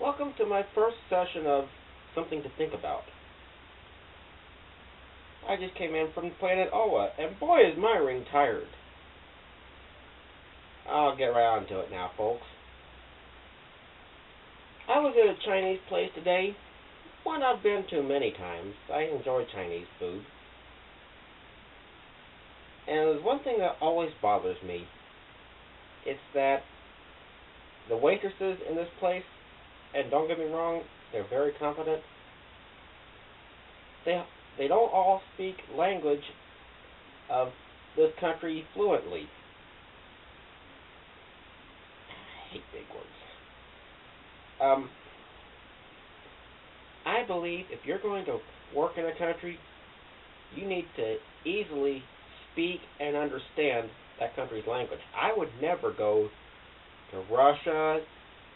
Welcome to my first session of Something to Think About. I just came in from planet Oa, and boy is my ring tired. I'll get right on to it now, folks. I was at a Chinese place today, one I've been to many times. I enjoy Chinese food. And there's one thing that always bothers me. It's that the waitresses in this place, and don't get me wrong, they're very competent. They don't all speak language of this country fluently. I hate big words. I believe if you're going to work in a country, you need to easily speak and understand that country's language. I would never go to Russia,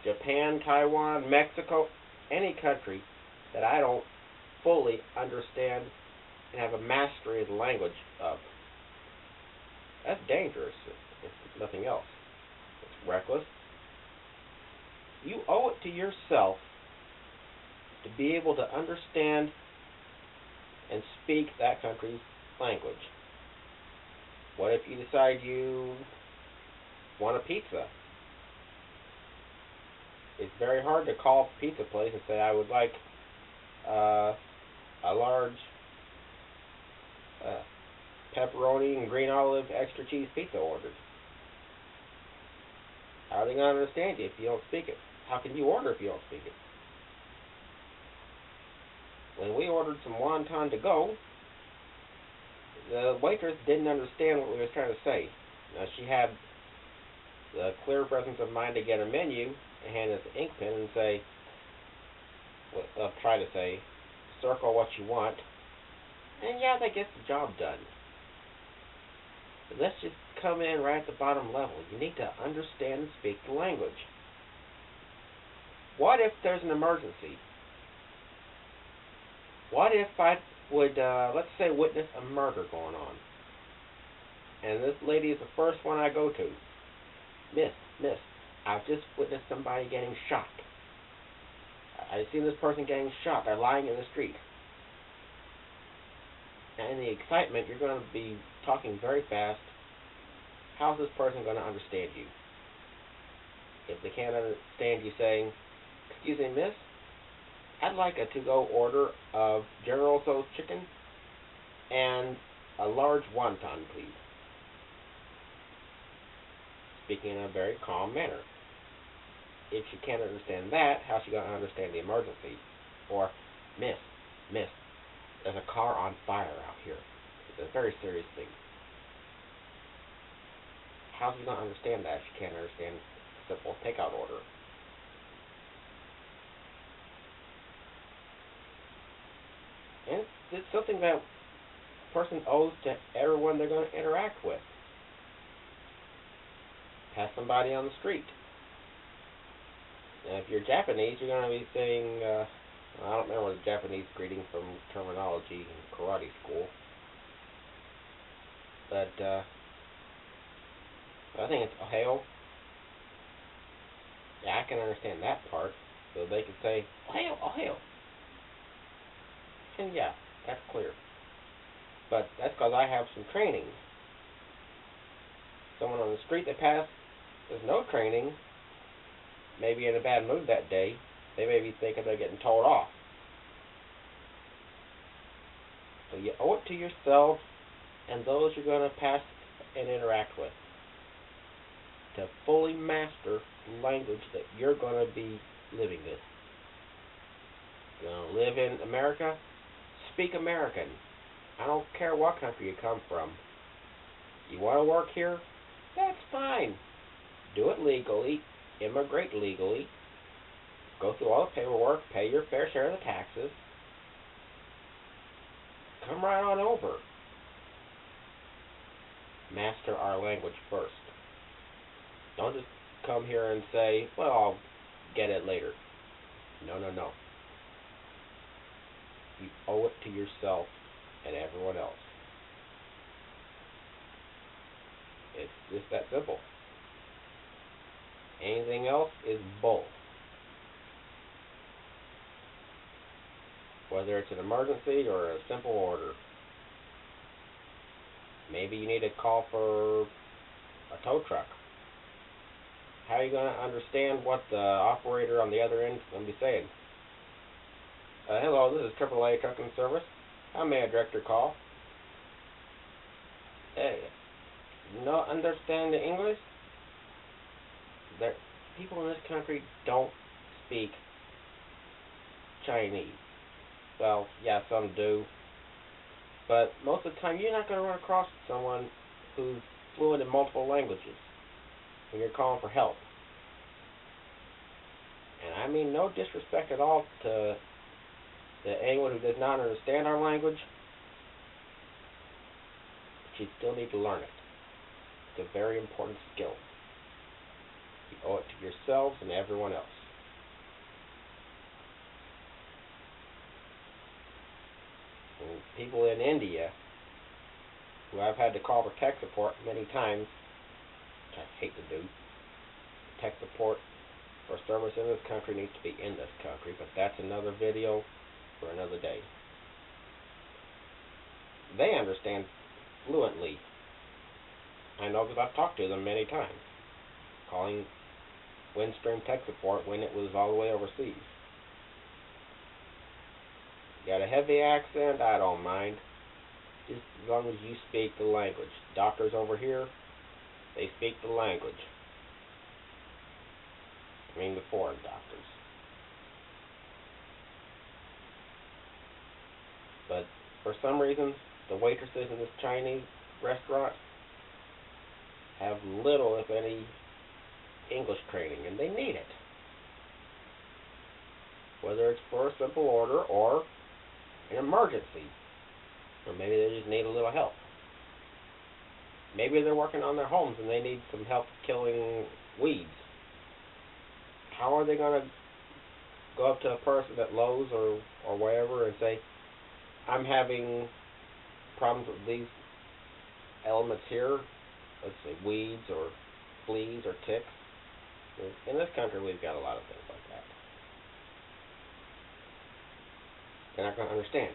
Japan, Taiwan, Mexico, any country that I don't fully understand and have a mastery of the language of. That's dangerous, if nothing else. It's reckless. You owe it to yourself to be able to understand and speak that country's language. What if you decide you want a pizza? It's very hard to call a pizza place and say, I would like a large pepperoni and green olive extra cheese pizza ordered. How are they going to understand you if you don't speak it? How can you order if you don't speak it? When we ordered some wonton to go, the waitress didn't understand what we were trying to say. Now, she had the clear presence of mind to get her menu and hand us the ink pen and say, try to say, circle what you want, and yeah, that gets the job done. But let's just come in right at the bottom level. You need to understand and speak the language. What if there's an emergency? What if I would, let's say, witness a murder going on, and this lady is the first one I go to. Miss, I've just witnessed somebody getting shot. I've seen this person getting shot. They're lying in the street. And in the excitement, you're going to be talking very fast. How's this person going to understand you? If they can't understand you saying, excuse me, miss, I'd like a to-go order of General Tso's chicken and a large wonton, please. Speaking in a very calm manner. If she can't understand that, how's she going to understand the emergency? Or, miss, there's a car on fire out here. It's a very serious thing. How's she going to understand that if she can't understand a simple takeout order? And it's something that a person owes to everyone they're going to interact with. Pass somebody on the street. Now, if you're Japanese, you're going to be saying, I don't remember the Japanese greeting from terminology in karate school, but I think it's Ohio. Yeah, I can understand that part, so they can say, Ohio. And yeah, that's clear. But that's because I have some training. Someone on the street they pass, there's no training, maybe in a bad mood that day, they may be thinking they're getting told off. So you owe it to yourself and those you're going to pass and interact with to fully master the language that you're going to be living in. You're going to live in America? Speak American. I don't care what country you come from. You want to work here? That's fine. Do it legally. Immigrate legally. Go through all the paperwork. Pay your fair share of the taxes. Come right on over. Master our language first. Don't just come here and say, well, I'll get it later. No. You owe it to yourself and everyone else. It's just that simple. Anything else is bull. whether it's an emergency or a simple order. Maybe you need to call for a tow truck. How are you going to understand what the operator on the other end is going to be saying? Hello, this is AAA Trucking Service. How may I direct your call? Hey, not understand the English? That people in this country don't speak Chinese. Well, yeah, some do. But most of the time, you're not going to run across someone who's fluent in multiple languages when you're calling for help. And I mean no disrespect at all to anyone who does not understand our language, but you still need to learn it. It's a very important skill. You owe it to yourselves and everyone else. And people in India, who I've had to call for tech support many times, which I hate to do. Tech support for service in this country needs to be in this country, but that's another video for another day. They understand fluently. I know because I've talked to them many times, calling Windstream tech support when it was all the way overseas. You got a heavy accent, I don't mind, just as long as you speak the language. Doctors over here, they speak the language. I mean the foreign doctors. But for some reason, the waitresses in this Chinese restaurant have little, if any, English training, and they need it. Whether it's for a simple order or an emergency, or maybe they just need a little help. Maybe they're working on their homes and they need some help killing weeds. How are they going to go up to a person at Lowe's or wherever and say, I'm having problems with these elements here, let's say weeds or fleas or ticks? In this country, we've got a lot of things like that. They're not going to understand.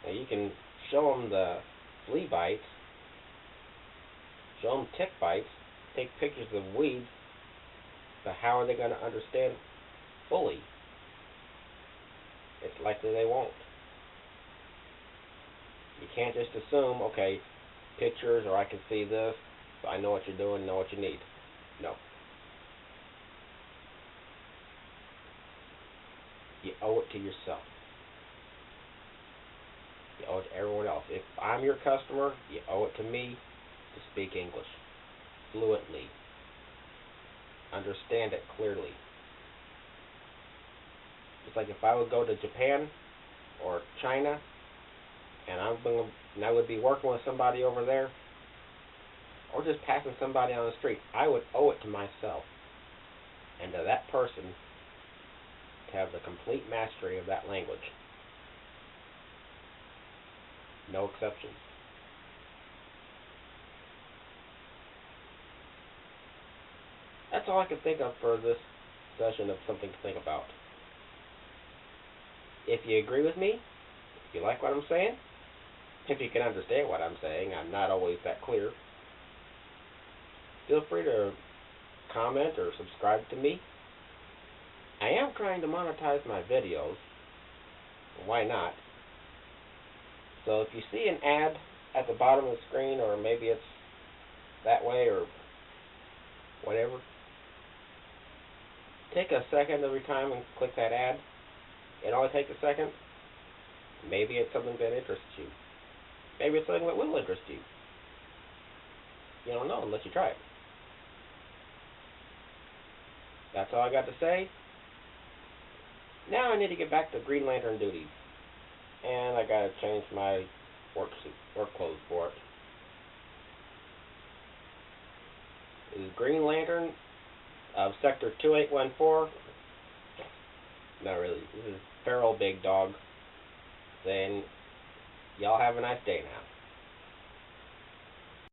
Now, you can show them the flea bites, show them tick bites, take pictures of weeds, but how are they going to understand fully? It's likely they won't. You can't just assume, okay, pictures or I can see this, so I know what you're doing, know what you need. No. You owe it to yourself. You owe it to everyone else. If I'm your customer, you owe it to me to speak English fluently. Understand it clearly. It's like if I would go to Japan or China and I would be working with somebody over there or just passing somebody on the street, I would owe it to myself and to that person to have the complete mastery of that language. No exceptions. That's all I can think of for this session of something to think about. If you agree with me, if you like what I'm saying, if you can understand what I'm saying, I'm not always that clear, feel free to comment or subscribe to me. I am trying to monetize my videos. Why not? So if you see an ad at the bottom of the screen, or maybe it's that way or whatever, take a second of your time and click that ad. It only takes a second. Maybe it's something that interests you. Maybe it's something that will interest you. You don't know unless you try it. That's all I got to say. Now I need to get back to Green Lantern duties. And I gotta change my work clothes for it. This is Green Lantern of Sector 2814. Not really. This is Feral Big Dog saying, y'all have a nice day now.